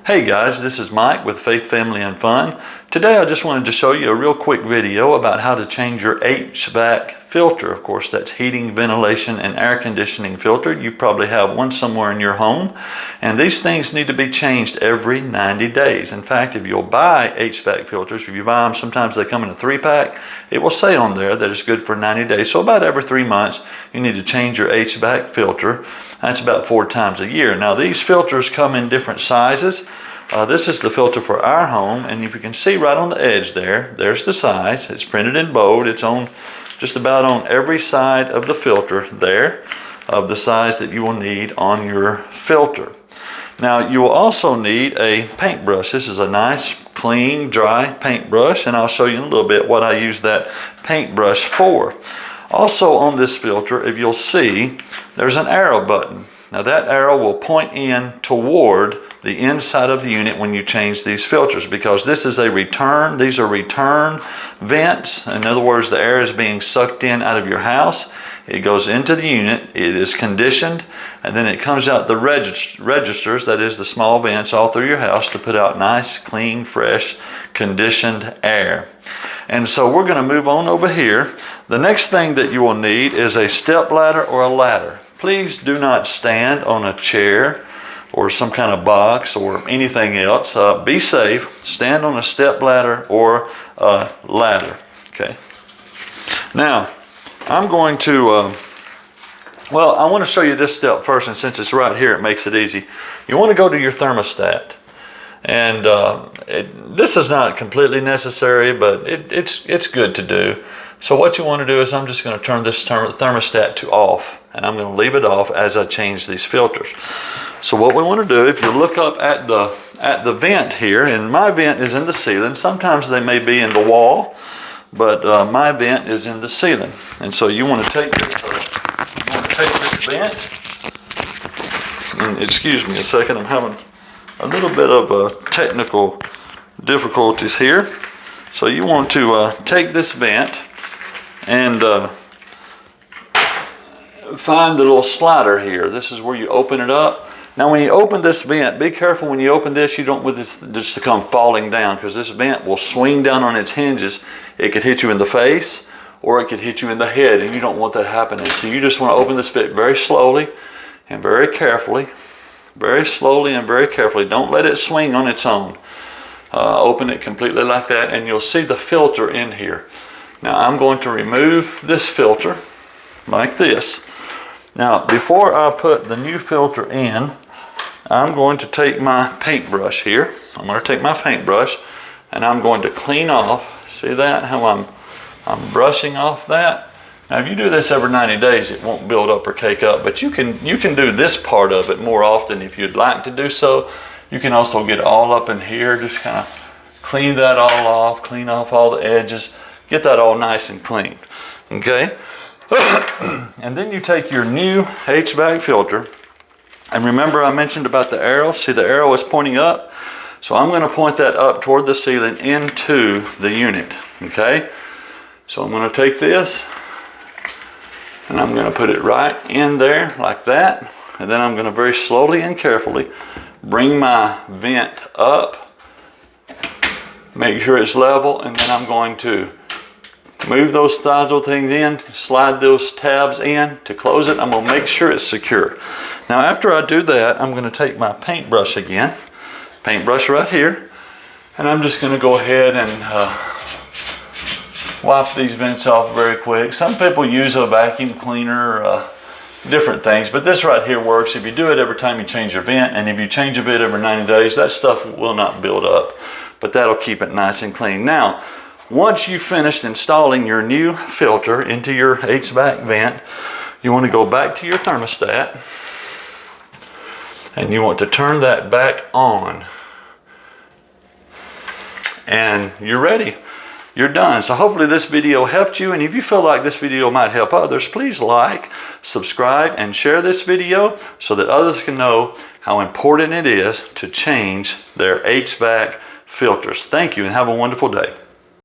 Hey guys, this is Mike with Faith, Family, and Fun. Today I just wanted to show you a real quick video about how to change your HVAC filter. Of course, that's heating, ventilation, and air conditioning filter. You probably have one somewhere in your home. And these things need to be changed every 90 days. In fact, if you'll buy HVAC filters, if you buy them, sometimes they come in a 3-pack, it will say on there that it's good for 90 days. So about every 3 months, you need to change your HVAC filter. That's about 4 times a year. Now, these filters come in different sizes. This is the filter for our home, and if you can see right on the edge there's the size. It's printed in bold. It's on just about on every side of the filter there, of the size that you will need on your filter. Now, you will also need a paintbrush. This is a nice, clean, dry paintbrush, and I'll show you in a little bit what I use that paintbrush for. Also on this filter, if you'll see, there's an arrow button. Now that arrow will point in toward the inside of the unit when you change these filters, because this is a return. These are return vents. In other words, the air is being sucked in out of your house. It goes into the unit, it is conditioned, and then it comes out the registers, that is the small vents all through your house to put out nice, clean, fresh, conditioned air. And so we're going to move on over here. The next thing that you will need is a step ladder or a ladder. Please do not stand on a chair or some kind of box or anything else. Be safe. Stand on a step ladder or a ladder. Okay. Now, I'm going to, I want to show you this step first, and since it's right here, it makes it easy. You want to go to your thermostat. And this is not completely necessary, but it's good to do. So what you want to do is I'm just going to turn this thermostat to off, and I'm going to leave it off as I change these filters. So what we want to do, if you look up at the vent here, and my vent is in the ceiling. Sometimes they may be in the wall, but my vent is in the ceiling. And so you want to take this vent, and excuse me a second, I'm having a little bit of technical difficulties here. So you want to take this vent and find the little slider here. This is where you open it up. Now when you open this vent, be careful when you open this, you don't want this just to come falling down, because this vent will swing down on its hinges. It could hit you in the face or it could hit you in the head, and you don't want that happening. So you just want to open this vent very slowly and very carefully. Very slowly and very carefully. Don't let it swing on its own. Open it completely like that, and you'll see the filter in here. Now I'm going to remove this filter like this. Now before I put the new filter in, I'm going to take my paintbrush here. I'm going to take my paintbrush and I'm going to clean off. See that? How I'm brushing off that? Now if you do this every 90 days, it won't build up or take up, but you can do this part of it more often if you'd like to do so. You can also get all up in here, just kind of clean that all off, clean off all the edges, get that all nice and clean, okay? And then you take your new HVAC filter, and remember I mentioned about the arrow. See, the arrow is pointing up, so I'm going to point that up toward the ceiling into the unit, okay? So I'm going to take this and I'm going to put it right in there like that, and then I'm going to very slowly and carefully bring my vent up, make sure it's level, and then I'm going to move those little things in, slide those tabs in to close it. I'm going to make sure it's secure. Now after I do that, I'm going to take my paintbrush again, paintbrush right here, and I'm just going to go ahead and wipe these vents off very quick. Some people use a vacuum cleaner, different things, but this right here works. If you do it every time you change your vent, and if you change a vent every 90 days, that stuff will not build up, but that'll keep it nice and clean. Now, once you've finished installing your new filter into your HVAC vent, you want to go back to your thermostat and you want to turn that back on, and you're ready. You're done. So hopefully this video helped you, and if you feel like this video might help others, please like, subscribe, and share this video so that others can know how important it is to change their HVAC filters. Thank you, and have a wonderful day.